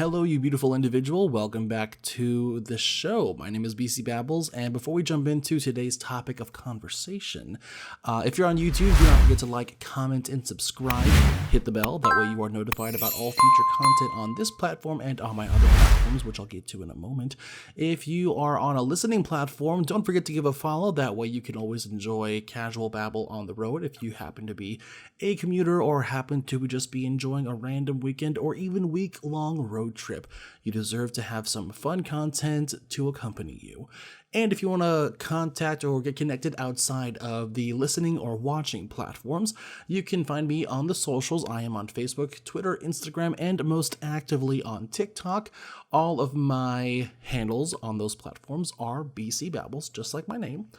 Hello, you beautiful individual. Welcome back to the show. My name is BC Babbles, and before we jump into today's topic of conversation, if you're on YouTube, do not forget to like, comment, and subscribe. Hit the bell. That way you are notified about all future content on this platform and on my other platforms, which I'll get to in a moment. If you are on a listening platform, don't forget to give a follow. That way you can always enjoy Casual Babble on the road if you happen to be a commuter or happen to just be enjoying a random weekend or even week-long road trip. You deserve to have some fun content to accompany you. And if you want to contact or get connected outside of the listening or watching platforms, you can find me on the socials. I am on Facebook, Twitter, Instagram, and most actively on TikTok. All of my handles on those platforms are BC Babbles, just like my name.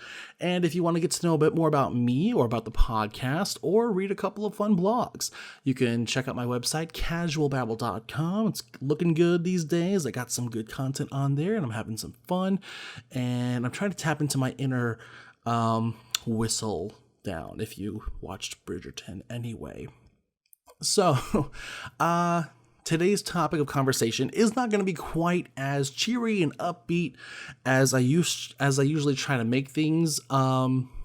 And if you want to get to know a bit more about me or about the podcast or read a couple of fun blogs, you can check out my website, casualbabble.com. It's looking good these days. I got some good content on there and I'm having some fun. And I'm trying to tap into my inner whistle down, if you watched Bridgerton anyway. So, today's topic of conversation is not going to be quite as cheery and upbeat as I usually try to make things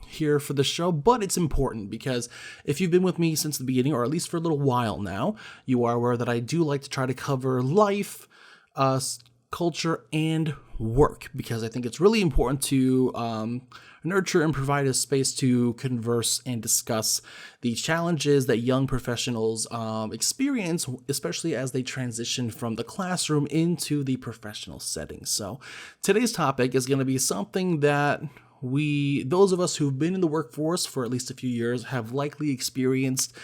here for the show, but it's important because if you've been with me since the beginning, or at least for a little while now, you are aware that I do like to try to cover life, culture, and work, because I think it's really important to nurture and provide a space to converse and discuss the challenges that young professionals experience, especially as they transition from the classroom into the professional setting. So today's topic is going to be something that those of us who've been in the workforce for at least a few years have likely experienced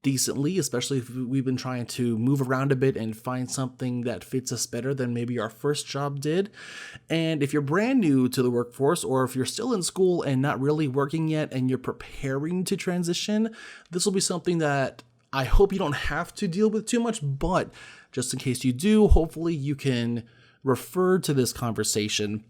decently, especially if we've been trying to move around a bit and find something that fits us better than maybe our first job did. And if you're brand new to the workforce, or if you're still in school and not really working yet and you're preparing to transition, this will be something that I hope you don't have to deal with too much, but just in case you do, hopefully you can refer to this conversation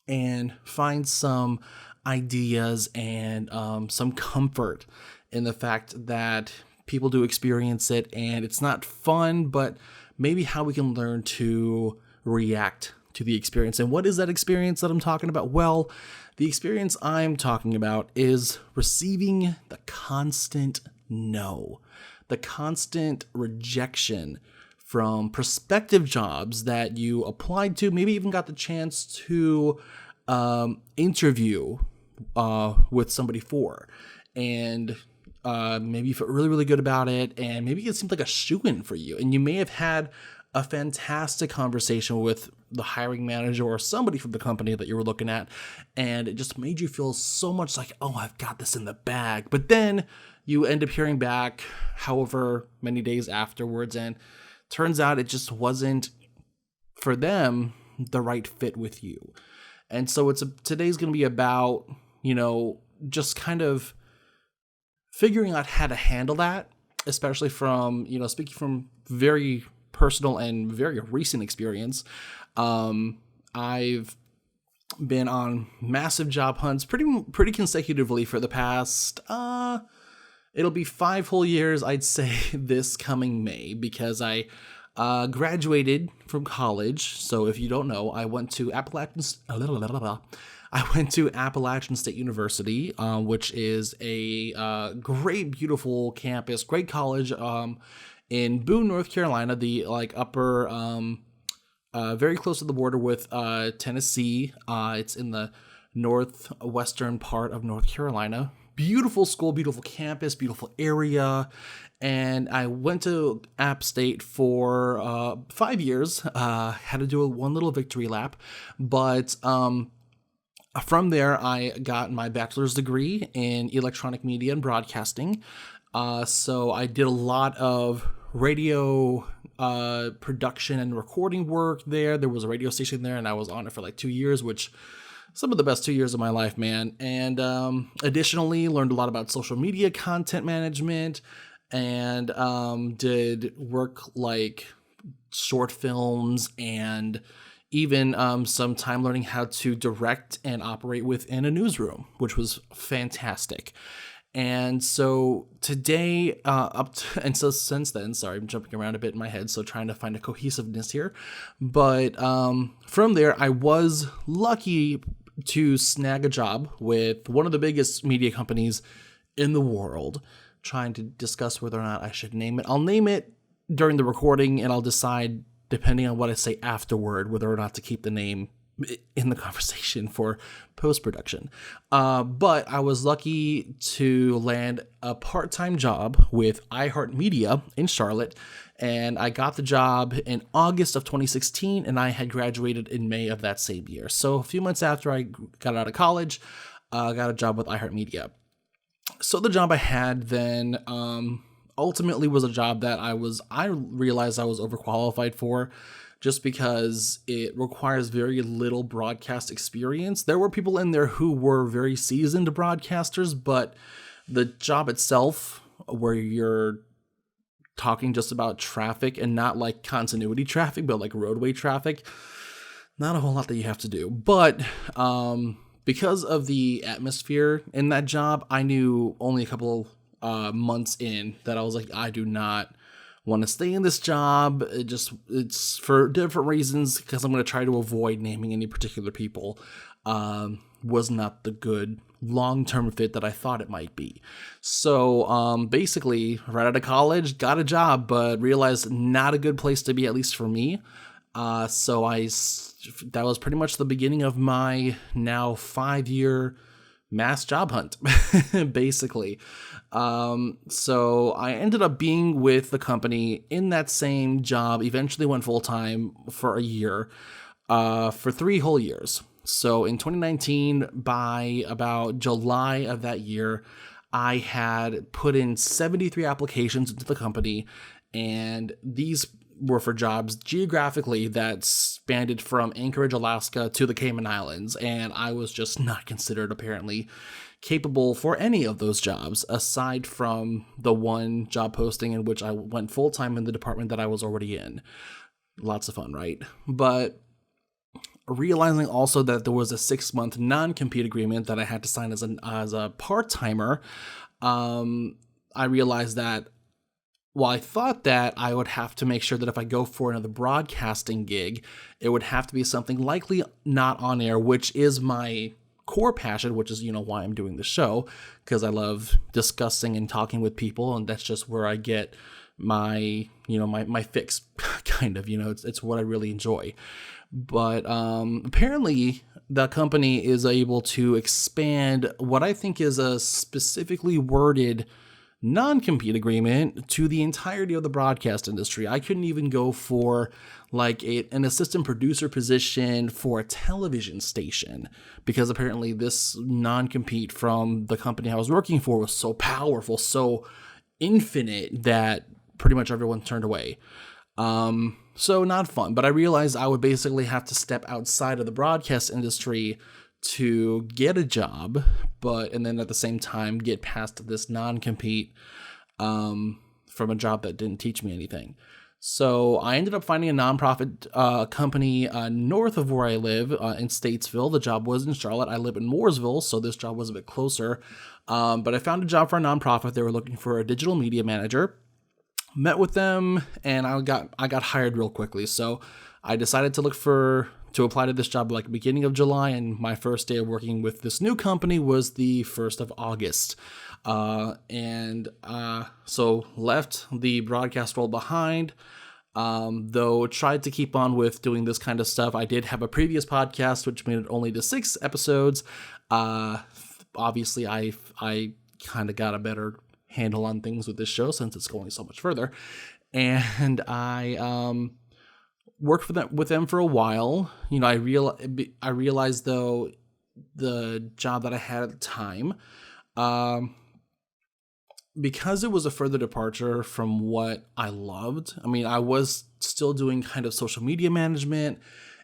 and find some ideas and some comfort in the fact that people do experience it, and it's not fun, but maybe how we can learn to react to the experience. And what is that experience that I'm talking about? Well, the experience I'm talking about is receiving the constant no, the constant rejection from prospective jobs that you applied to, maybe even got the chance to interview with somebody for, and maybe you felt really, really good about it, and maybe it seemed like a shoo-in for you, and you may have had a fantastic conversation with the hiring manager or somebody from the company that you were looking at, and it just made you feel so much like, oh, I've got this in the bag. But then you end up hearing back however many days afterwards, and turns out it just wasn't, for them, the right fit with you. And so today's going to be about, just kind of figuring out how to handle that, especially from, speaking from very personal and very recent experience. I've been on massive job hunts pretty consecutively for the past, it'll be 5 whole years, I'd say, this coming May, because I graduated from college. So if you don't know, I went to Appalachian State University, which is a great, beautiful campus, great college in Boone, North Carolina, the upper, very close to the border with Tennessee. It's in the northwestern part of North Carolina. Beautiful school, beautiful campus, beautiful area. And I went to App State for 5 years, had to do one little victory lap, but from there, I got my bachelor's degree in electronic media and broadcasting. So I did a lot of radio production and recording work there. There was a radio station there, and I was on it for 2 years, which some of the best 2 years of my life, man. And additionally, learned a lot about social media content management, and did work like short films, and even some time learning how to direct and operate within a newsroom, which was fantastic. And so today, and so since then, sorry, I'm jumping around a bit in my head, so trying to find a cohesiveness here. But from there, I was lucky to snag a job with one of the biggest media companies in the world, trying to discuss whether or not I should name it. I'll name it during the recording, and I'll decide, depending on what I say afterward, whether or not to keep the name in the conversation for post-production. But I was lucky to land a part-time job with iHeartMedia in Charlotte, and I got the job in August of 2016, and I had graduated in May of that same year. So a few months after I got out of college, I got a job with iHeartMedia. So the job I had then ultimately was a job that I realized I was overqualified for, just because it requires very little broadcast experience. There were people in there who were very seasoned broadcasters, but the job itself, where you're talking just about traffic and not like continuity traffic, but like roadway traffic, not a whole lot that you have to do. But because of the atmosphere in that job, I knew only a couple months in that I was like, I do not want to stay in this job. It's for different reasons, because I'm going to try to avoid naming any particular people. Was not the good long-term fit that I thought it might be. So basically, right out of college, got a job, but realized not a good place to be, at least for me. So that was pretty much the beginning of my now 5-year mass job hunt, basically. So I ended up being with the company in that same job, eventually went full-time for a year, for 3 whole years. So in 2019, by about July of that year, I had put in 73 applications into the company, and these were for jobs geographically that spanned from Anchorage, Alaska to the Cayman Islands, and I was just not considered apparently capable for any of those jobs, aside from the one job posting in which I went full-time in the department that I was already in. Lots of fun, right? But realizing also that there was a 6-month non-compete agreement that I had to sign as a part-timer, I realized that while I thought that I would have to make sure that if I go for another broadcasting gig, it would have to be something likely not on air, which is my core passion, which is, why I'm doing the show, because I love discussing and talking with people, and that's just where I get my fix, kind of, it's what I really enjoy. But apparently the company is able to expand what I think is a specifically worded non-compete agreement to the entirety of the broadcast industry. I couldn't even go for like an assistant producer position for a television station, because apparently this non-compete from the company I was working for was so powerful, so infinite, that pretty much everyone turned away. So not fun, but I realized I would basically have to step outside of the broadcast industry to get a job, and then at the same time get past this non-compete from a job that didn't teach me anything. So I ended up finding a nonprofit company north of where I live in Statesville. The job was in Charlotte. I live in Mooresville, so this job was a bit closer. But I found a job for a nonprofit. They were looking for a digital media manager. Met with them, and I got hired real quickly. So I decided to apply to this job like beginning of July, and my first day of working with this new company was the 1st of August. So left the broadcast role behind, though tried to keep on with doing this kind of stuff. I did have a previous podcast, which made it only to 6 episodes. Obviously, I kind of got a better handle on things with this show since it's going so much further. And I worked with them for a while. I realized though the job that I had at the time, because it was a further departure from what I loved. I was still doing kind of social media management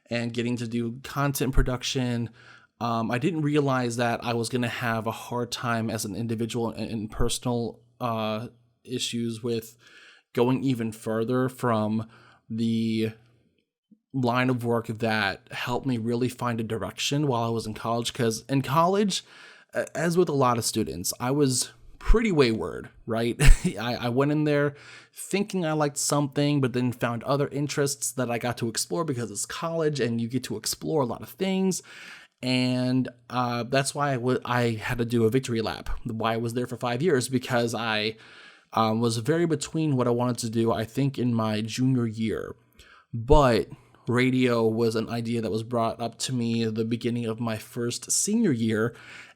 and getting to do content production. I didn't realize that I was going to have a hard time as an individual and personal issues with going even further from the line of work that helped me really find a direction while I was in college. Because in college, as with a lot of students, I was pretty wayward, right? I went in there thinking I liked something, but then found other interests that I got to explore because it's college and you get to explore a lot of things. And that's why I had to do a victory lap, why I was there for 5 years, because I was very between what I wanted to do, I think, in my junior year. But radio was an idea that was brought up to me at the beginning of my first senior year.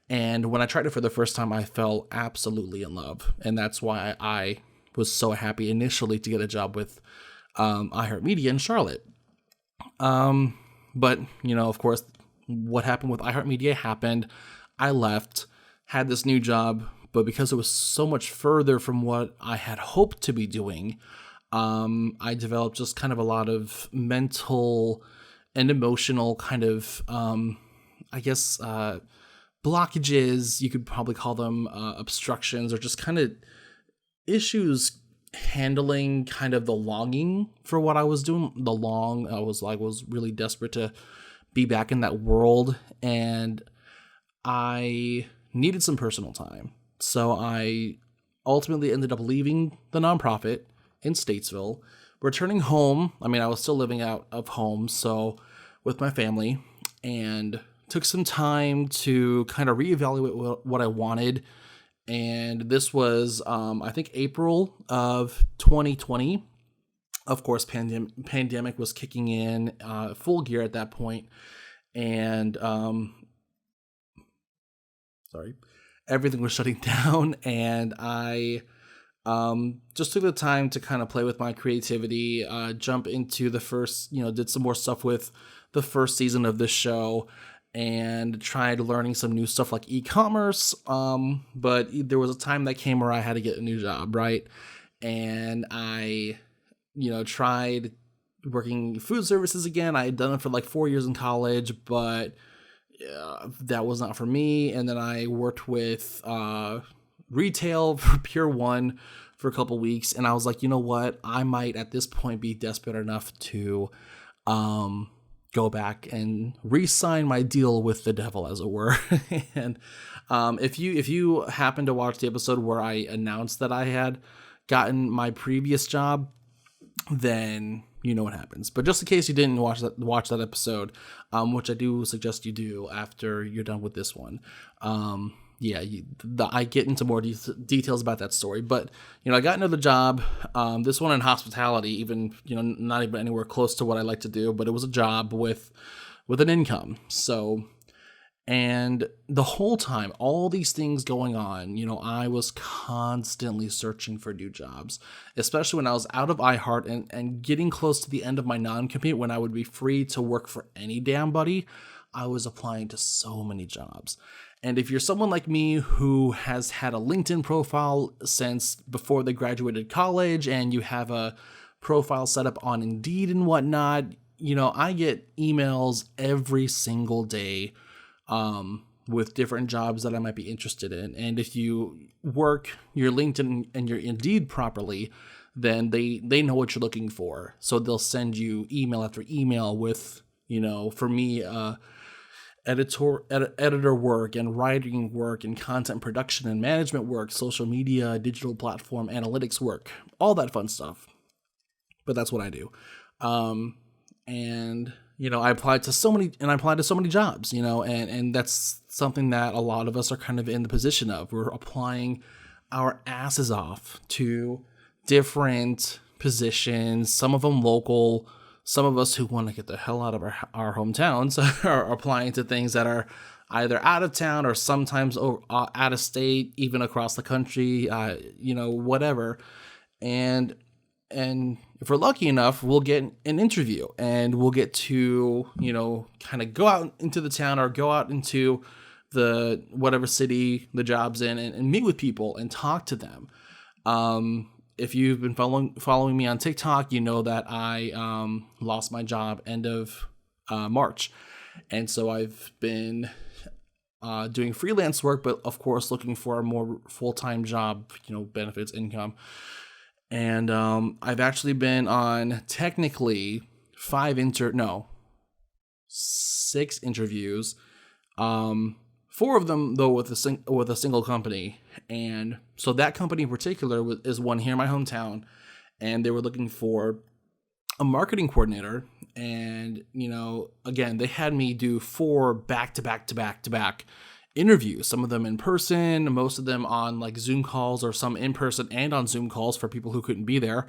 And when I tried it for the first time, I fell absolutely in love. And that's why I was so happy initially to get a job with iHeartMedia in Charlotte. But, of course, what happened with iHeartMedia happened. I left, had this new job, but because it was so much further from what I had hoped to be doing, I developed just kind of a lot of mental and emotional kind of, blockages. You could probably call them obstructions, or just kind of issues handling kind of the longing for what I was doing. I was really desperate to be back in that world, and I needed some personal time. So I ultimately ended up leaving the nonprofit in Statesville, returning home. I mean, I was still living out of home, so with my family, and took some time to kind of reevaluate what I wanted. And this was, I think, April of 2020. Of course, pandemic was kicking in full gear at that point. And, everything was shutting down. And I just took the time to kind of play with my creativity, jump into the first, did some more stuff with the first season of this show, and tried learning some new stuff like e-commerce. But there was a time that came where I had to get a new job, right? And I, tried working food services again. I had done it for like 4 years in college, but that was not for me. And then I worked with retail for Pure One for a couple weeks, and I was like, you know what? I might at this point be desperate enough to go back and re-sign my deal with the devil, as it were. And if you happen to watch the episode where I announced that I had gotten my previous job, then you know what happens. But just in case you didn't watch that episode, which I do suggest you do after you're done with this one. I get into more details about that story. But, I got another job, this one in hospitality, even, not even anywhere close to what I like to do, but it was a job with an income. So, and the whole time, all these things going on, I was constantly searching for new jobs, especially when I was out of iHeart and getting close to the end of my non-compete, when I would be free to work for any damn buddy. I was applying to so many jobs. And if you're someone like me who has had a LinkedIn profile since before they graduated college, and you have a profile set up on Indeed and whatnot, I get emails every single day with different jobs that I might be interested in. And if you work your LinkedIn and your Indeed properly, then they know what you're looking for. So they'll send you email after email with, for me, editor work and writing work and content production and management work, social media, digital platform analytics work, all that fun stuff. But that's what I do. I applied to so many jobs, and that's something that a lot of us are kind of in the position of. We're applying our asses off to different positions, some of them local. Some of us who want to get the hell out of our hometowns are applying to things that are either out of town or sometimes out of state, even across the country, whatever. And if we're lucky enough, we'll get an interview, and we'll get to, kind of go out into the town or go out into the whatever city the job's in, and meet with people and talk to them. If you've been following me on TikTok, you know that I lost my job end of March. And so I've been doing freelance work, but of course looking for a more full-time job, benefits, income. And I've actually been on technically 6 interviews. 4 of them though with a single company, and so that company in particular is one here in my hometown, and they were looking for a marketing coordinator. And again, they had me do 4 back to back interviews, some of them in person, most of them on like Zoom calls, or some in person and on Zoom calls for people who couldn't be there.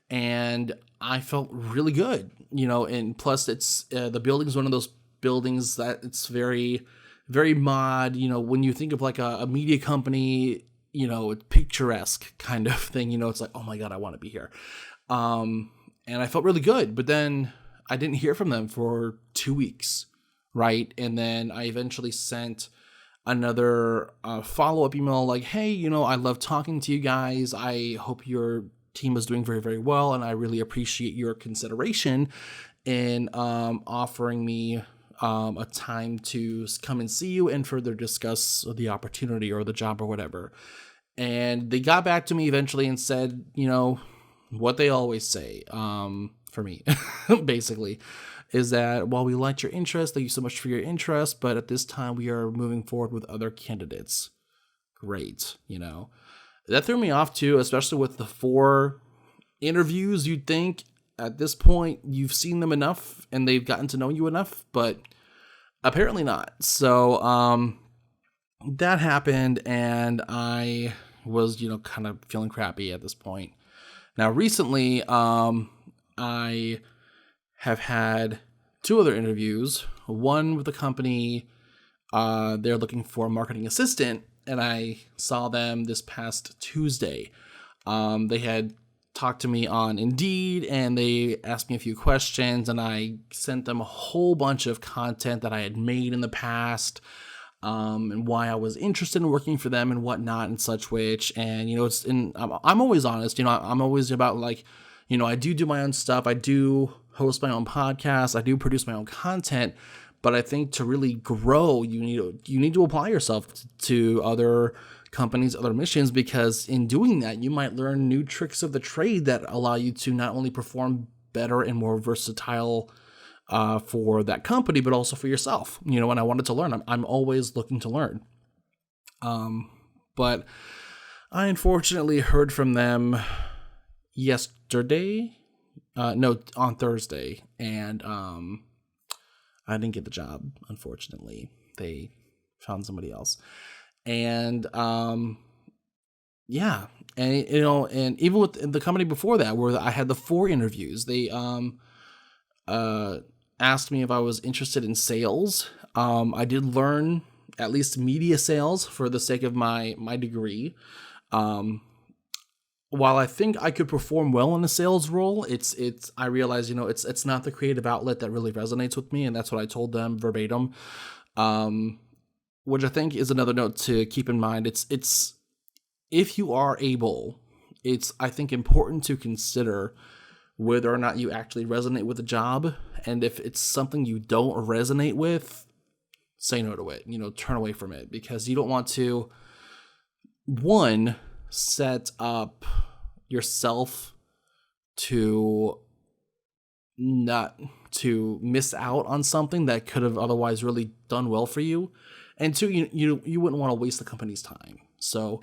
And I felt really good, and plus it's the building's one of those buildings that it's very, very mod, when you think of like a media company, picturesque kind of thing, it's like, oh my God, I want to be here. And I felt really good, but then I didn't hear from them for 2 weeks. Right. And then I eventually sent another follow-up email like, hey, I love talking to you guys. I hope your team is doing very, very well. And I really appreciate your consideration in offering me a time to come and see you and further discuss the opportunity or the job or whatever. And they got back to me eventually and said, what they always say for me, basically, is that while we liked your interest, thank you so much for your interest, but at this time we are moving forward with other candidates. Great, That threw me off too, especially with the 4 interviews. You'd think at this point you've seen them enough and they've gotten to know you enough, but apparently not. So that happened, and I was, kind of feeling crappy at this point. Now, recently, I have had 2 other interviews. One with a company, they're looking for a marketing assistant, and I saw them this past Tuesday. They had talked to me on Indeed, and they asked me a few questions, and I sent them a whole bunch of content that I had made in the past, and why I was interested in working for them and whatnot and such which. And, I'm always honest, I'm always about like, I do my own stuff. I do host my own podcast. I do produce my own content, but I think to really grow, you need to apply yourself to other companies, other missions, because in doing that, you might learn new tricks of the trade that allow you to not only perform better and more versatile for that company, but also for yourself. And I wanted to learn. I'm always looking to learn. But I unfortunately heard from them on Thursday, and I didn't get the job, unfortunately. They found somebody else. And yeah, and and even with the company before that, where I had the 4 interviews, they asked me if I was interested in sales. I did learn at least media sales for the sake of my degree. While I think I could perform well in a sales role, I realize, it's not the creative outlet that really resonates with me. And that's what I told them verbatim. Which I think is another note to keep in mind. It's if you are able, it's, I think, important to consider whether or not you actually resonate with the job. And if it's something you don't resonate with, say no to it, turn away from it, because you don't want to, one, set up yourself to not to miss out on something that could have otherwise really done well for you. And 2, you wouldn't want to waste the company's time. So,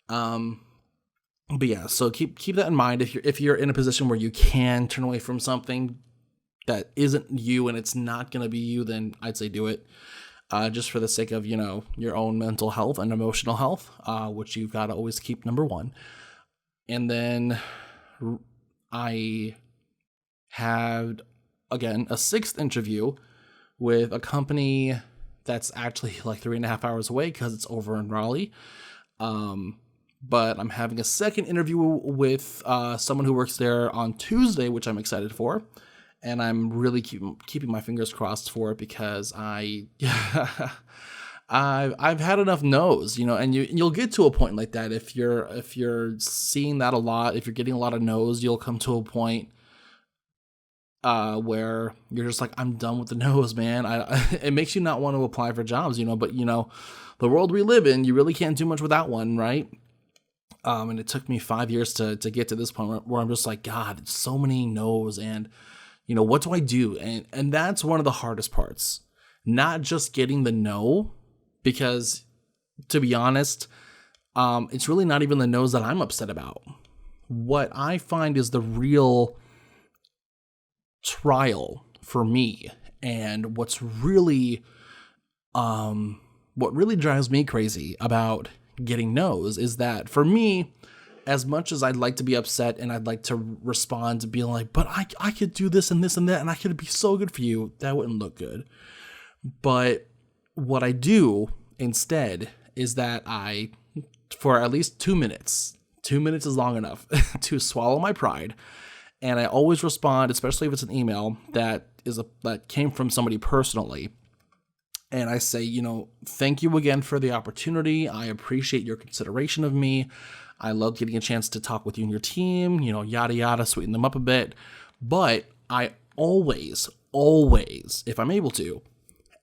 but yeah, so keep that in mind. If you're in a position where you can turn away from something that isn't you and it's not going to be you, then I'd say do it. Just for the sake of, your own mental health and emotional health, which you've got to always keep number 1. And then I had, again, a 6th interview with a company that's actually like 3.5 hours away because it's over in Raleigh. But I'm having a 2nd interview with someone who works there on Tuesday, which I'm excited for. And I'm really keeping my fingers crossed for it, because I've had enough no's, and you'll get to a point like that. If you're seeing that a lot, if you're getting a lot of no's, you'll come to a point where you're just like, I'm done with the no's, man. It makes you not want to apply for jobs, but the world we live in, you really can't do much without one, right? And it took me 5 years to get to this point where I'm just like, God, it's so many no's, and what do I do? And that's one of the hardest parts, not just getting the no, Because to be honest, it's really not even the no's that I'm upset about. What I find is the real trial for me, and what really drives me crazy about getting no's is that for me, as much as I'd like to be upset and I'd like to respond to being like, but I could do this and this and that, and I could be so good for you, that wouldn't look good. But what I do instead is that for at least 2 minutes is long enough to swallow my pride. And I always respond, especially if it's an email that came from somebody personally. And I say, thank you again for the opportunity. I appreciate your consideration of me. I love getting a chance to talk with you and your team, yada, yada, sweeten them up a bit. But I always, if I'm able to,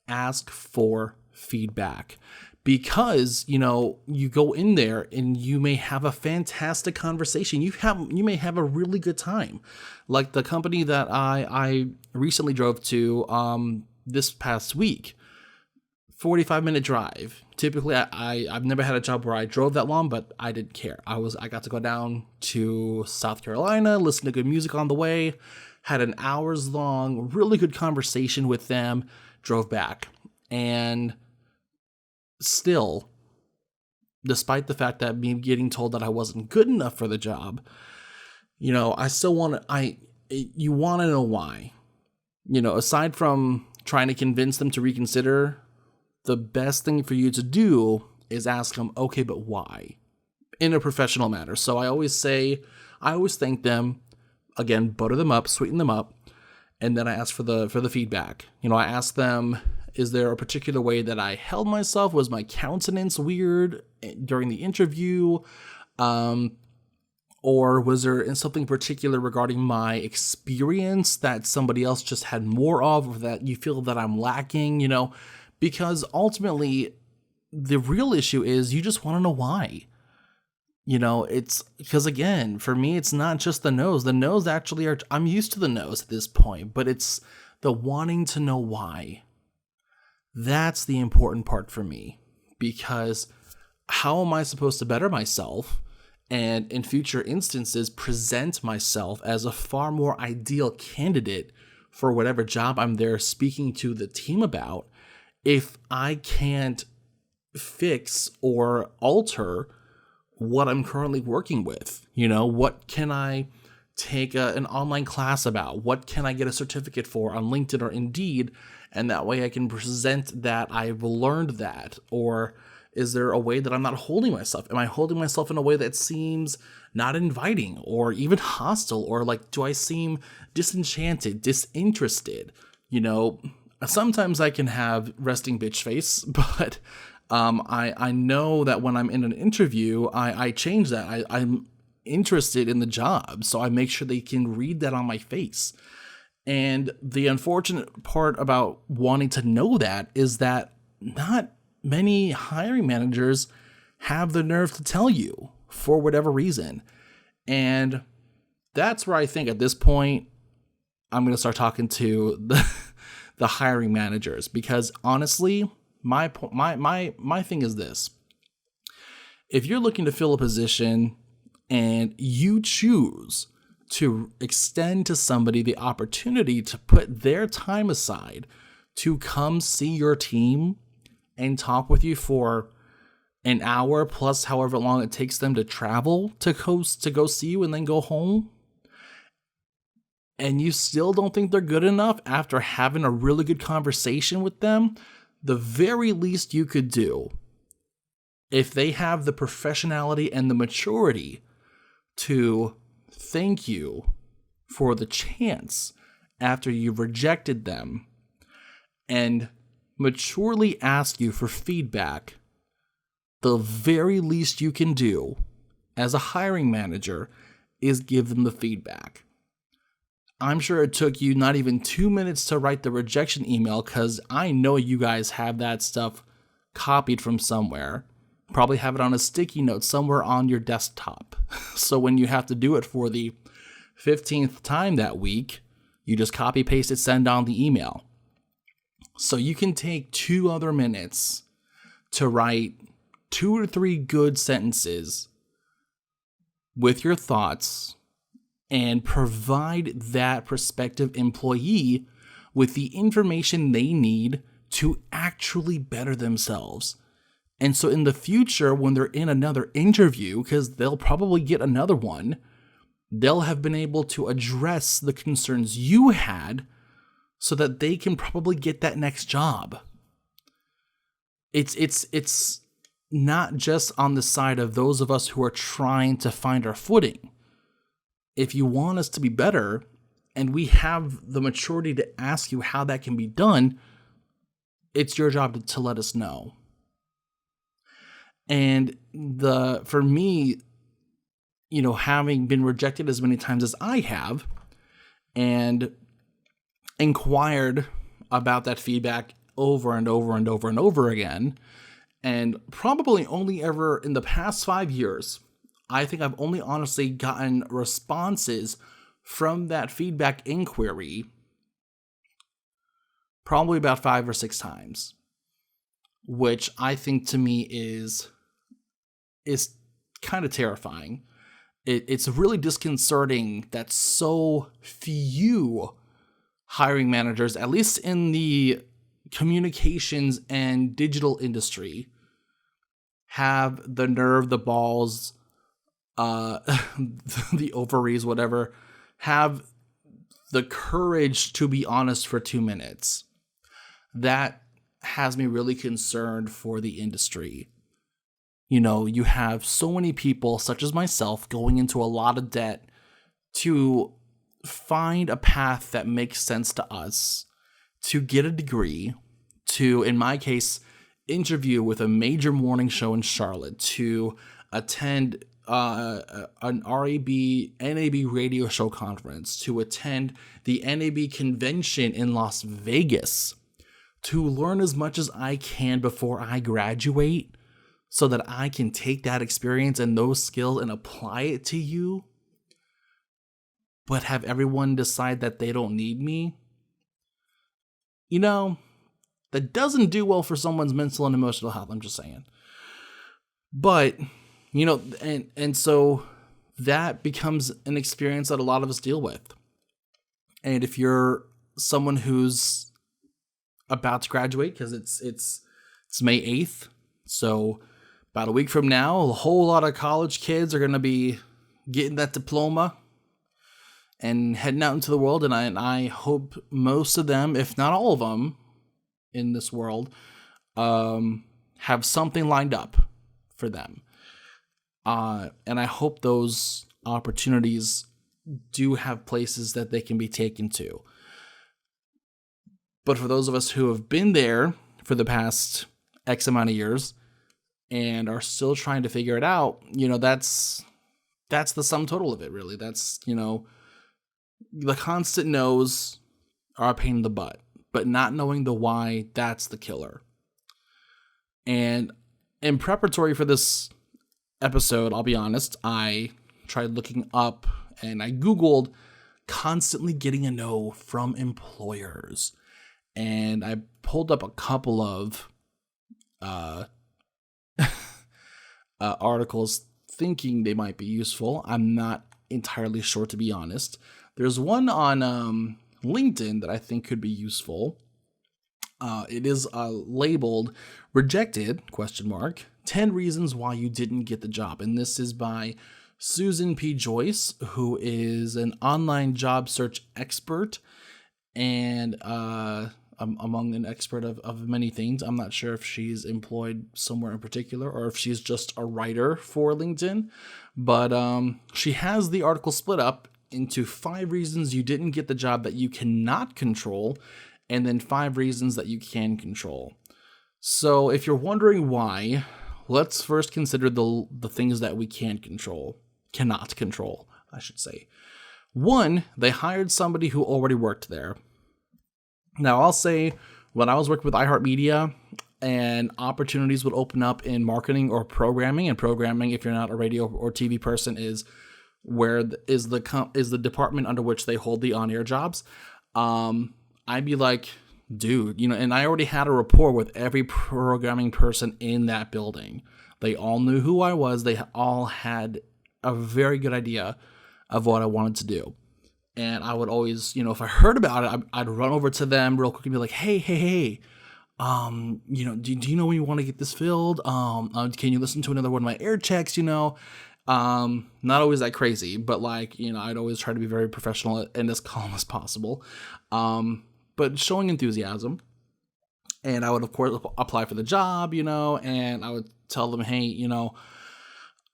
ask for feedback. Because, you go in there and you may have a fantastic conversation. You may have a really good time. Like the company that I recently drove to this past week, 45-minute drive. Typically, I've never had a job where I drove that long, but I didn't care. I got to go down to South Carolina, listen to good music on the way, had an hours-long, really good conversation with them, drove back. And still, despite the fact that me getting told that I wasn't good enough for the job, I still you want to know why. Aside from trying to convince them to reconsider, the best thing for you to do is ask them, okay, but why? In a professional manner. So I always thank them, again, butter them up, sweeten them up, and then I ask for the feedback. I ask them, is there a particular way that I held myself? Was my countenance weird during the interview? Or was there something particular regarding my experience that somebody else just had more of, or that you feel that I'm lacking, Because ultimately, the real issue is you just want to know why. It's because, again, for me, it's not just the no's. The no's actually I'm used to the no's at this point, but it's the wanting to know why. That's the important part for me, because how am I supposed to better myself and in future instances present myself as a far more ideal candidate for whatever job I'm there speaking to the team about if I can't fix or alter what I'm currently working with? What can I take an online class about? What can I get a certificate for on LinkedIn or Indeed? And that way I can present that I've learned that. Or is there a way that I'm not holding myself? Am I holding myself in a way that seems not inviting or even hostile? Or do I seem disenchanted, disinterested? Sometimes I can have resting bitch face, but I know that when I'm in an interview, I change that. I'm interested in the job, so I make sure they can read that on my face. And the unfortunate part about wanting to know that is that not many hiring managers have the nerve to tell you for whatever reason. And that's where I think at this point, I'm going to start talking to the hiring managers, because honestly, my thing is this. If you're looking to fill a position and you choose to extend to somebody the opportunity to put their time aside to come see your team and talk with you for an hour plus however long it takes them to travel to go see you and then go home, and you still don't think they're good enough after having a really good conversation with them, the very least you could do, if they have the professionality and the maturity to thank you for the chance after you've rejected them and maturely ask you for feedback, the very least you can do as a hiring manager is give them the feedback. I'm sure it took you not even 2 minutes to write the rejection email, because I know you guys have that stuff copied from somewhere. Probably have it on a sticky note somewhere on your desktop. So when you have to do it for the 15th time that week, you just copy, paste it, send on the email. So you can take 2 other minutes to write 2 to 3 good sentences with your thoughts and provide that prospective employee with the information they need to actually better themselves. And so in the future, when they're in another interview, because they'll probably get another one, they'll have been able to address the concerns you had so that they can probably get that next job. It's not just on the side of those of us who are trying to find our footing. If you want us to be better, and we have the maturity to ask you how that can be done, it's your job to let us know. And for me, having been rejected as many times as I have, and inquired about that feedback over and over and over and over again, and probably only ever in the past 5 years, I think I've only honestly gotten responses from that feedback inquiry probably about 5 or 6 times, which I think to me is kind of terrifying. It's really disconcerting that so few hiring managers, at least in the communications and digital industry, have the nerve, the balls, the ovaries, whatever, have the courage to be honest for 2 minutes. That has me really concerned for the industry. You have so many people, such as myself, going into a lot of debt to find a path that makes sense to us, to get a degree, to, in my case, interview with a major morning show in Charlotte, to attend an NAB radio show conference, to attend the NAB convention in Las Vegas, to learn as much as I can before I graduate so that I can take that experience and those skills and apply it to you, but have everyone decide that they don't need me. That doesn't do well for someone's mental and emotional health, I'm just saying. But, and so that becomes an experience that a lot of us deal with. And if you're someone who's about to graduate, because it's May 8th, so about a week from now, a whole lot of college kids are going to be getting that diploma and heading out into the world. And I hope most of them, if not all of them in this world, have something lined up for them. And I hope those opportunities do have places that they can be taken to. But for those of us who have been there for the past X amount of years and are still trying to figure it out, that's the sum total of it, really. That's, the constant no's are a pain in the butt, but not knowing the why, that's the killer. And in preparatory for this episode, I'll be honest, I tried looking up and I Googled constantly getting a no from employers. And I pulled up a couple of articles thinking they might be useful. I'm not entirely sure, to be honest. There's one on LinkedIn that I think could be useful. It is labeled "Rejected?" 10 reasons why you didn't get the job. And this is by Susan P. Joyce, who is an online job search expert and among an expert of many things. I'm not sure if she's employed somewhere in particular or if she's just a writer for LinkedIn, but she has the article split up into 5 reasons you didn't get the job that you cannot control, and then 5 reasons that you can control. So if you're wondering why, let's first consider the things that we cannot control, I should say. 1, they hired somebody who already worked there. Now, I'll say when I was working with iHeartMedia and opportunities would open up in marketing or programming, and programming, if you're not a radio or TV person, is the department under which they hold the on-air jobs. I'd be like, dude, and I already had a rapport with every programming person in that building. They all knew who I was. They all had a very good idea of what I wanted to do. And I would always, if I heard about it, I'd run over to them real quick and be like, hey, do you know when you want to get this filled? Can you listen to another one of my air checks, Not always that crazy, but I'd always try to be very professional and as calm as possible. But showing enthusiasm. And I would, of course, apply for the job, and I would tell them, hey,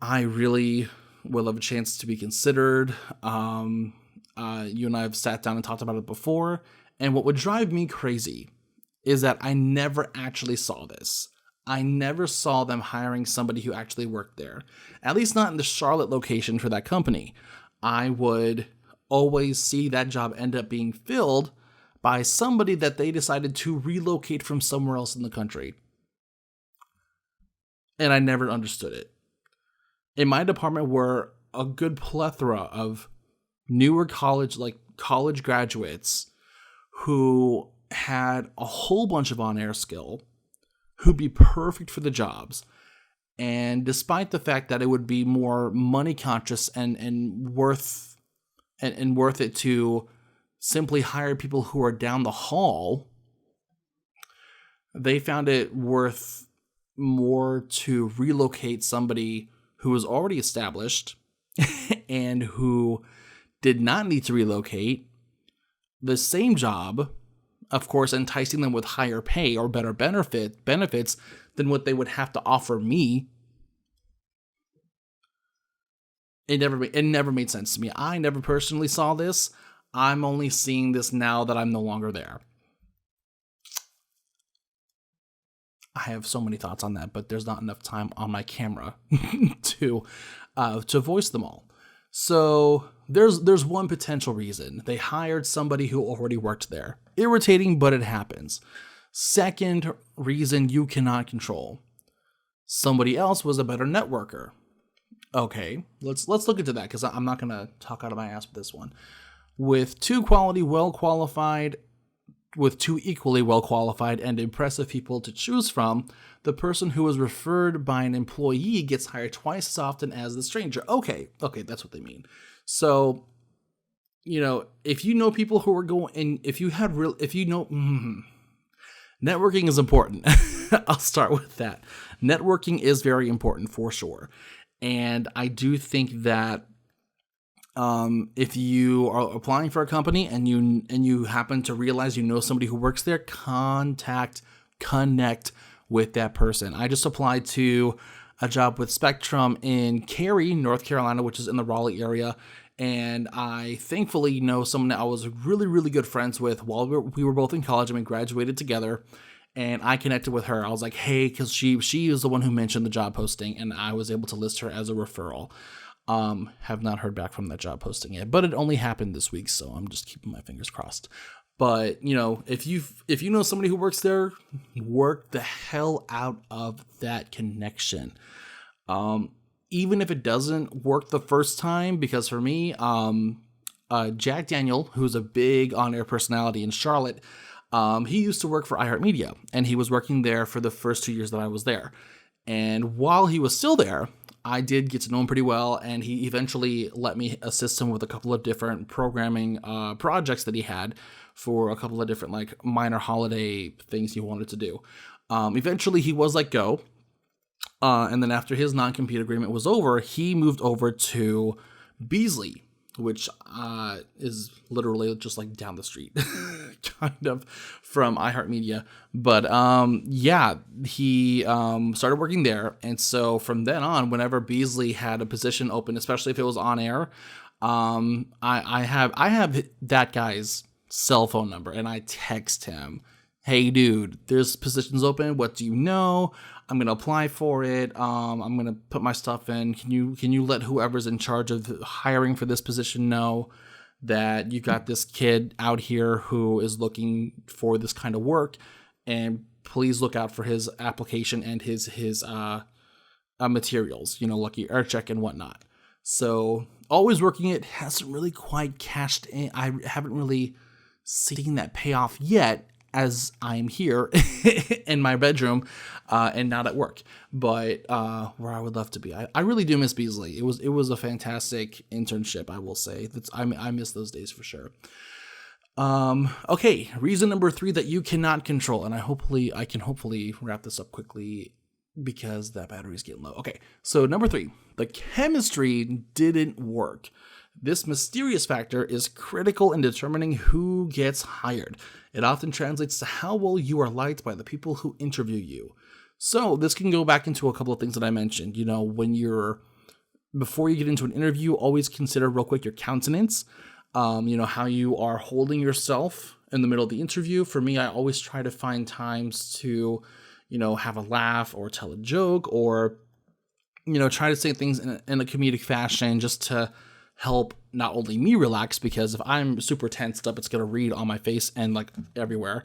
I really would love a chance to be considered. You and I have sat down and talked about it before. And what would drive me crazy is that I never actually saw this. I never saw them hiring somebody who actually worked there, at least not in the Charlotte location for that company. I would always see that job end up being filled by somebody that they decided to relocate from somewhere else in the country. And I never understood it. In my department were a good plethora of newer college graduates who had a whole bunch of on-air skill, who'd be perfect for the jobs. And despite the fact that it would be more money conscious and worth it to simply hire people who are down the hall, they found it worth more to relocate somebody who was already established and who did not need to relocate the same job, of course, enticing them with higher pay or better benefits than what they would have to offer me. It never made sense to me. I never personally saw this. I'm only seeing this now that I'm no longer there. I have so many thoughts on that, but there's not enough time on my camera to voice them all. So there's one potential reason. They hired somebody who already worked there. Irritating, but it happens. Second reason you cannot control. Somebody else was a better networker. Okay, let's look into that, because I'm not going to talk out of my ass with this one. With two equally well-qualified and impressive people to choose from, the person who was referred by an employee gets hired twice as often as the stranger. Okay, that's what they mean. So, if you know people who are going, and networking is important. I'll start with that. Networking is very important for sure. And I do think that if you are applying for a company and you happen to realize somebody who works there, connect with that person. I just applied to a job with Spectrum in Cary, North Carolina, which is in the Raleigh area. And I thankfully know someone that I was really, really good friends with while we were both in college and we graduated together. And I connected with her. I was like, hey, because she is the one who mentioned the job posting, and I was able to list her as a referral. Have not heard back from that job posting yet, but it only happened this week, so I'm just keeping my fingers crossed. But if you know somebody who works there, work the hell out of that connection. Even if it doesn't work the first time, because for me, Jack Daniel, who's a big on-air personality in Charlotte, he used to work for iHeartMedia, and he was working there for the first 2 years that I was there. And while he was still there, I did get to know him pretty well, and he eventually let me assist him with a couple of different programming projects that he had for a couple of different minor holiday things he wanted to do. Eventually, he was let go, and then after his non-compete agreement was over, he moved over to Beasley, which is literally just down the street, kind of, from iHeartMedia. But he started working there. And so from then on, whenever Beasley had a position open, especially if it was on air, I have that guy's cell phone number, and I text him, hey dude, there's positions open. What do you know? I'm going to apply for it. I'm going to put my stuff in. Can you let whoever's in charge of hiring for this position know that you got this kid out here who is looking for this kind of work, and please look out for his application and his materials, lucky air check and whatnot. So always working it, hasn't really quite cashed in. I haven't really seen that payoff yet. as I'm here in my bedroom and not at work, but where I would love to be. I really do miss Beasley. It was a fantastic internship, I will say. I miss those days for sure. Okay, reason number 3 that you cannot control, and I can hopefully wrap this up quickly because that battery's getting low. Okay, so number 3, the chemistry didn't work. This mysterious factor is critical in determining who gets hired. It often translates to how well you are liked by the people who interview you. So this can go back into a couple of things that I mentioned. You know, before you get into an interview, always consider real quick your countenance. You know, how you are holding yourself in the middle of the interview. For me, I always try to find times to, you know, have a laugh or tell a joke or, you know, try to say things in a comedic fashion just to help not only me relax, because if I'm super tensed up, it's going to read on my face and like everywhere,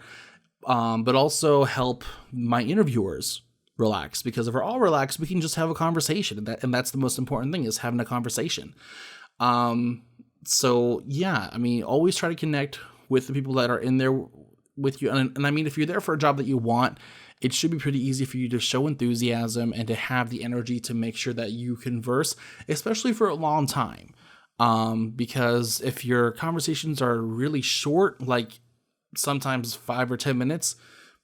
but also help my interviewers relax, because if we're all relaxed, we can just have a conversation, and that's the most important thing, is having a conversation. So yeah, I mean, always try to connect with the people that are in there with you. And I mean, if you're there for a job that you want, it should be pretty easy for you to show enthusiasm and to have the energy to make sure that you converse, especially for a long time. Because if your conversations are really short, like sometimes 5 or 10 minutes,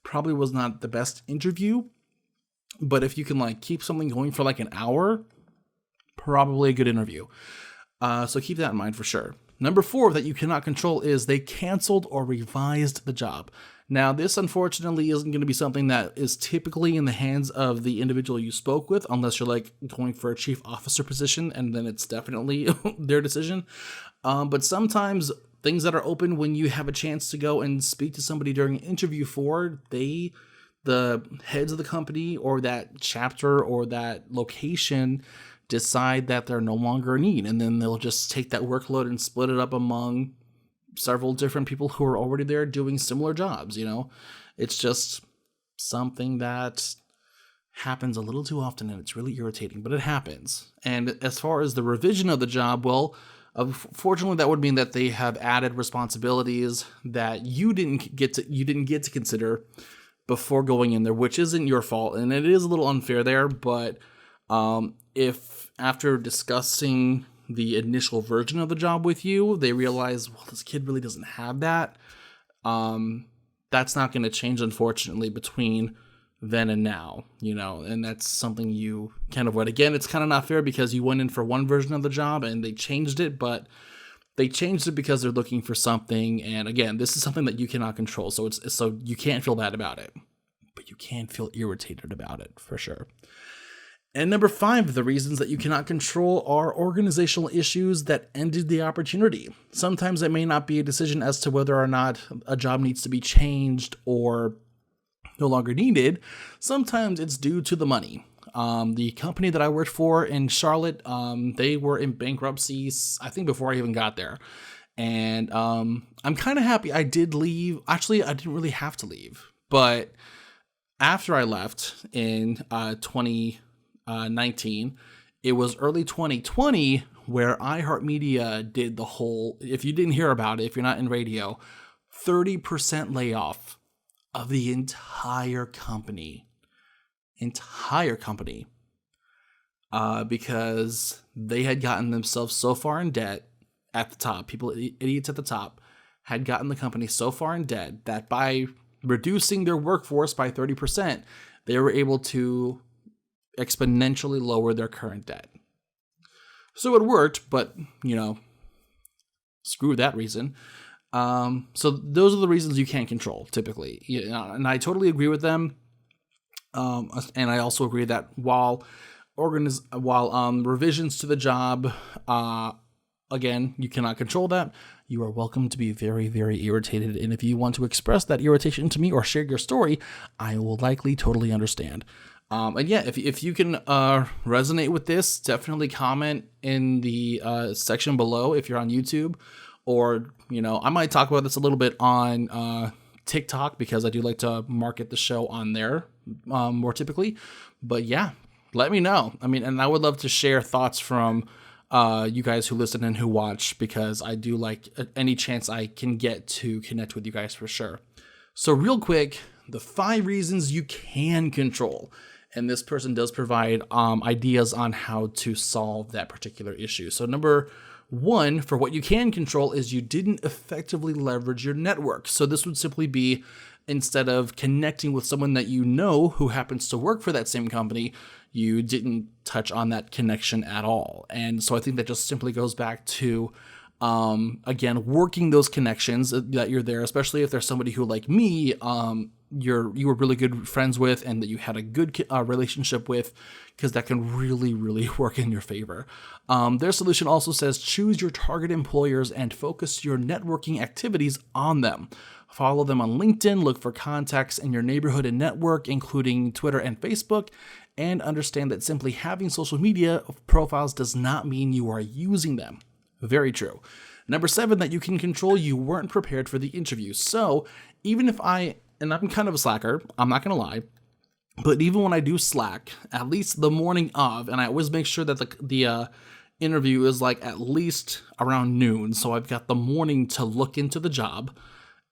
probably was not the best interview. But if you can like keep something going for like an hour, probably a good interview. So keep that in mind for sure. Number 4 that you cannot control is they canceled or revised the job. Now, this unfortunately isn't going to be something that is typically in the hands of the individual you spoke with, unless you're like going for a chief officer position, and then it's definitely their decision. But sometimes things that are open when you have a chance to go and speak to somebody during an interview the heads of the company or that chapter or that location decide that they're no longer a need, and then they'll just take that workload and split it up among several different people who are already there doing similar jobs. You know, it's just something that happens a little too often, and it's really irritating, but it happens. And as far as the revision of the job, well, fortunately, that would mean that they have added responsibilities that you didn't get to consider before going in there, which isn't your fault, and it is a little unfair there. But if after discussing the initial version of the job with you, they realize, well, this kid really doesn't have that, that's not going to change, unfortunately, between then and now, you know, and that's something you can avoid. Again, it's kind of not fair because you went in for one version of the job and they changed it, but they changed it because they're looking for something. And again, this is something that you cannot control. So you can't feel bad about it, but you can feel irritated about it for sure. And number 5, the reasons that you cannot control are organizational issues that ended the opportunity. Sometimes it may not be a decision as to whether or not a job needs to be changed or no longer needed. Sometimes it's due to the money. The company that I worked for in Charlotte, they were in bankruptcy, I think before I even got there. And I'm kind of happy I did leave. Actually, I didn't really have to leave. But after I left in 2019, it was early 2020 where iHeartMedia did the whole, if you didn't hear about it, if you're not in radio, 30% layoff of the entire company, because they had gotten themselves so far in debt at the top. Idiots at the top had gotten the company so far in debt that by reducing their workforce by 30%, they were able to exponentially lower their current debt. So it worked, but, you know, screw that reason. So those are the reasons you can't control typically. You know, and I totally agree with them. And I also agree that while revisions to the job, again, you cannot control that. You are welcome to be very, very irritated. And if you want to express that irritation to me or share your story, I will likely totally understand. And yeah, if you can resonate with this, definitely comment in the section below if you're on YouTube. Or, you know, I might talk about this a little bit on TikTok because I do like to market the show on there more typically. But yeah, let me know. I mean, and I would love to share thoughts from you guys who listen and who watch, because I do like any chance I can get to connect with you guys for sure. So real quick, the 5 reasons you can control. And this person does provide ideas on how to solve that particular issue. So number 1, for what you can control, is you didn't effectively leverage your network. So this would simply be, instead of connecting with someone that you know who happens to work for that same company, you didn't touch on that connection at all. And so I think that just simply goes back to, again, working those connections that you're there, especially if there's somebody who, like me, you were really good friends with and that you had a good relationship with, because that can really, really work in your favor. Their solution also says choose your target employers and focus your networking activities on them. Follow them on LinkedIn, look for contacts in your neighborhood and network, including Twitter and Facebook, and understand that simply having social media profiles does not mean you are using them. Very true. Number 7, that you can control, you weren't prepared for the interview. So even if and I'm kind of a slacker, I'm not going to lie, but even when I do Slack, at least the morning of, and I always make sure that the interview is like at least around noon, so I've got the morning to look into the job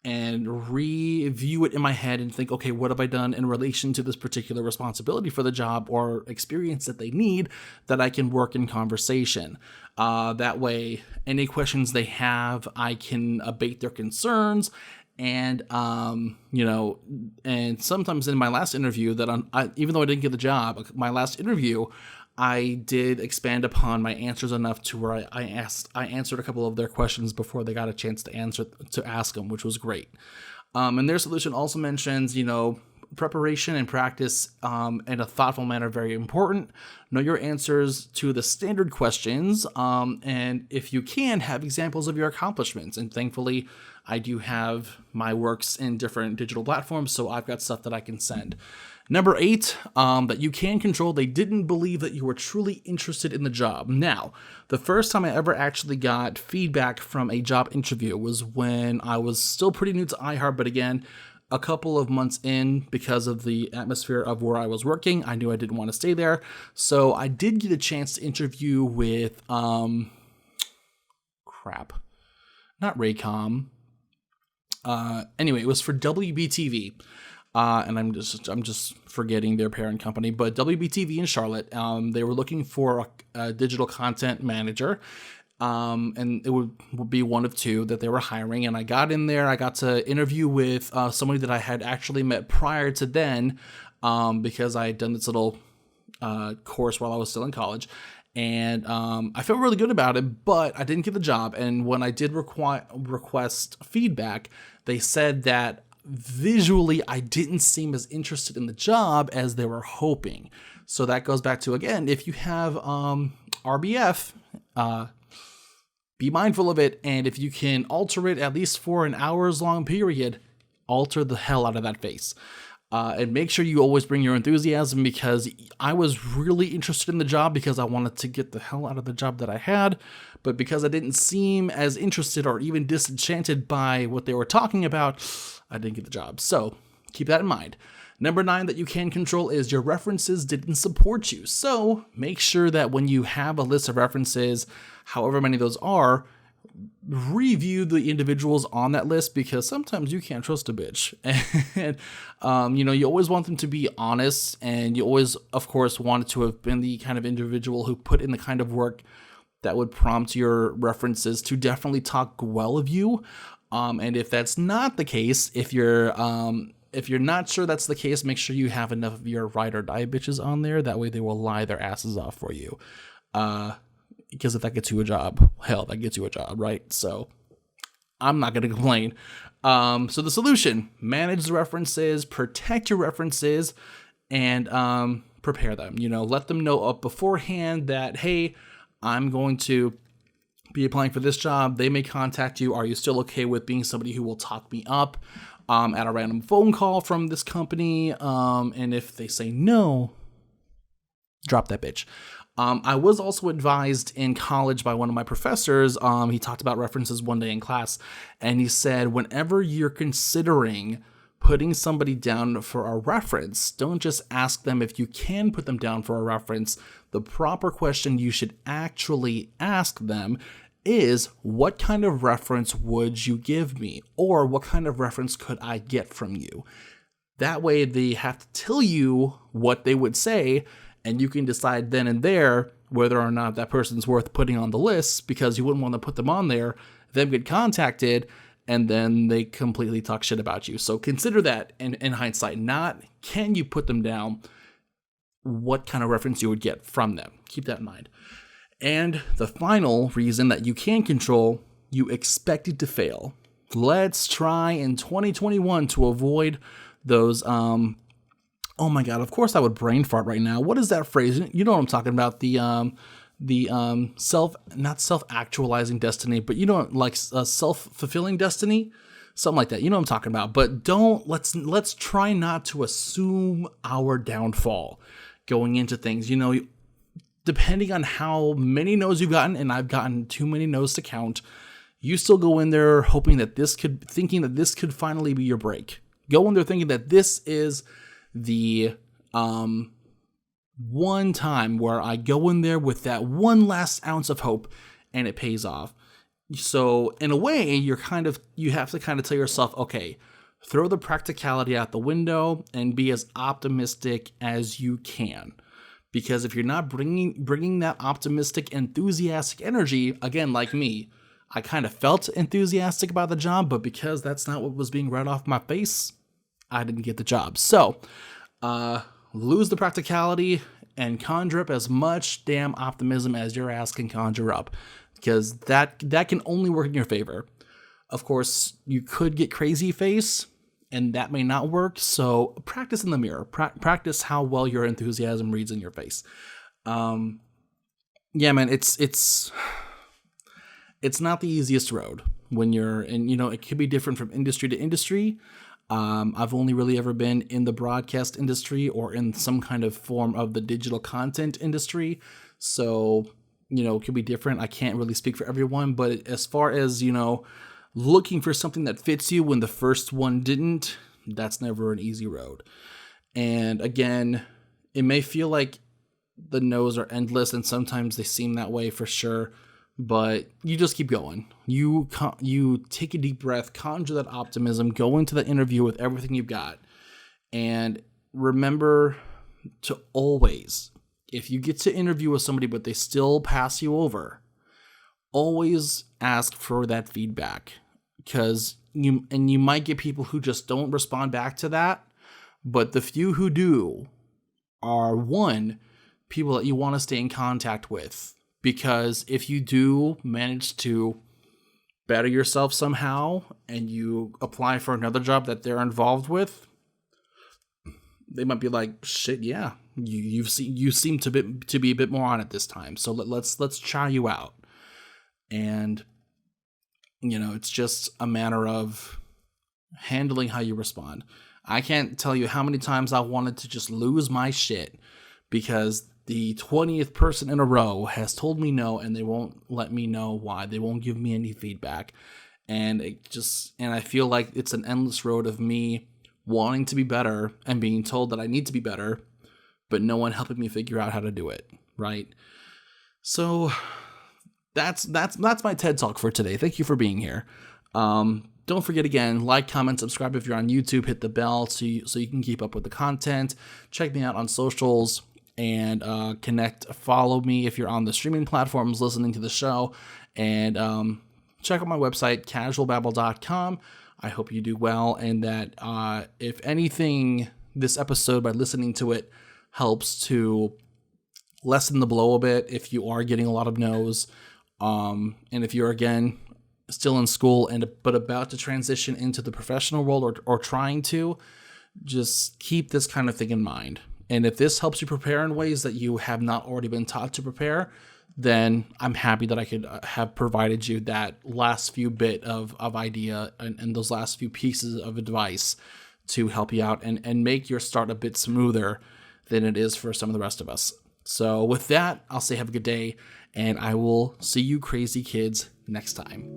and review it in my head and think, okay, what have I done in relation to this particular responsibility for the job or experience that they need that I can work in conversation. That way, any questions they have, I can abate their concerns. And, and sometimes in my last interview even though I didn't get the job, my last interview, I did expand upon my answers enough to where I answered a couple of their questions before they got a chance to ask them, which was great. And their solution also mentions, preparation and practice in a thoughtful manner, very important. Know your answers to the standard questions, and if you can, have examples of your accomplishments. And thankfully, I do have my works in different digital platforms, so I've got stuff that I can send. Number 8, that you can control, they didn't believe that you were truly interested in the job. Now, the first time I ever actually got feedback from a job interview was when I was still pretty new to iHeart, but again, a couple of months in, because of the atmosphere of where I was working, I knew I didn't want to stay there. So I did get a chance to interview with, not Raycom. Anyway, it was for WBTV. And I'm just forgetting their parent company, but WBTV in Charlotte, they were looking for a digital content manager. And it would be one of 2 that they were hiring. And I got in there, I got to interview with somebody that I had actually met prior to then, because I had done this little course while I was still in college. And I felt really good about it, but I didn't get the job. And when I did request feedback, they said that visually I didn't seem as interested in the job as they were hoping. So that goes back to, again, if you have RBF, be mindful of it, and if you can alter it at least for an hours-long period, alter the hell out of that face. And make sure you always bring your enthusiasm, because I was really interested in the job because I wanted to get the hell out of the job that I had, but because I didn't seem as interested or even disenchanted by what they were talking about, I didn't get the job. So keep that in mind. Number 9 that you can control is your references didn't support you. So make sure that when you have a list of references, however many those are, review the individuals on that list, because sometimes you can't trust a bitch. And, you always want them to be honest, and you always, of course, want to have been the kind of individual who put in the kind of work that would prompt your references to definitely talk well of you. And if that's not the case, if you're not sure that's the case, make sure you have enough of your ride or die bitches on there. That way they will lie their asses off for you. Because if that gets you a job, hell, that gets you a job, right? So I'm not going to complain. So the solution, manage the references, protect your references, and prepare them. Let them know up beforehand that, hey, I'm going to be applying for this job. They may contact you. Are you still okay with being somebody who will talk me up at a random phone call from this company? And if they say no, drop that bitch. I was also advised in college by one of my professors. He talked about references one day in class, and he said, whenever you're considering putting somebody down for a reference, don't just ask them if you can put them down for a reference. The proper question you should actually ask them is what kind of reference would you give me? Or what kind of reference could I get from you? That way they have to tell you what they would say, and you can decide then and there whether or not that person's worth putting on the list, because you wouldn't want to put them on there, them get contacted, and then they completely talk shit about you. So consider that in hindsight, not can you put them down, what kind of reference you would get from them. Keep that in mind. And the final reason that you can control, you expect it to fail. Let's try in 2021 to avoid those, oh my God, of course I would brain fart right now. What is that phrase? You know what I'm talking about. Not self-actualizing destiny, but like self-fulfilling destiny, something like that. You know what I'm talking about. But let's try not to assume our downfall going into things. Depending on how many no's you've gotten, and I've gotten too many no's to count, you still go in there thinking that this could finally be your break. Go in there thinking that this is the one time where I go in there with that one last ounce of hope and it pays off. So in a way, you have to kind of tell yourself, okay, throw the practicality out the window and be as optimistic as you can. Because if you're not bringing that optimistic, enthusiastic energy, again, like me, I kind of felt enthusiastic about the job, but because that's not what was being read off my face, I didn't get the job. So, lose the practicality and conjure up as much damn optimism as your ass can conjure up, because that can only work in your favor. Of course, you could get crazy face, and that may not work. So practice in the mirror. Practice how well your enthusiasm reads in your face. Yeah, man, it's not the easiest road when you're in. It could be different from industry to industry. I've only really ever been in the broadcast industry or in some kind of form of the digital content industry. So, it could be different. I can't really speak for everyone, but as far as, looking for something that fits you when the first one didn't, that's never an easy road. And again, it may feel like the no's are endless, and sometimes they seem that way for sure, but you just keep going. You take a deep breath, conjure that optimism, go into the interview with everything you've got, and remember to always, if you get to interview with somebody but they still pass you over, always ask for that feedback, because you might get people who just don't respond back to that, but the few who do are people that you want to stay in contact with, because if you do manage to better yourself somehow and you apply for another job that they're involved with, they might be like, shit, yeah, you seem to be a bit more on it this time, so let's try you out. And, it's just a matter of handling how you respond. I can't tell you how many times I wanted to just lose my shit because the 20th person in a row has told me no, and they won't let me know why. They won't give me any feedback. And I feel like it's an endless road of me wanting to be better and being told that I need to be better, but no one helping me figure out how to do it, right? So that's my TED Talk for today. Thank you for being here. Don't forget, again, like, comment, subscribe if you're on YouTube. Hit the bell so you can keep up with the content. Check me out on socials and follow me if you're on the streaming platforms listening to the show. And check out my website, casualbabble.com. I hope you do well, and that if anything, this episode, by listening to it, helps to lessen the blow a bit if you are getting a lot of no's. And if you're, again, still in school but about to transition into the professional world or trying to, just keep this kind of thing in mind. And if this helps you prepare in ways that you have not already been taught to prepare, then I'm happy that I could have provided you that last few bit of idea and those last few pieces of advice to help you out and make your start a bit smoother than it is for some of the rest of us. So with that, I'll say have a good day, and I will see you crazy kids next time.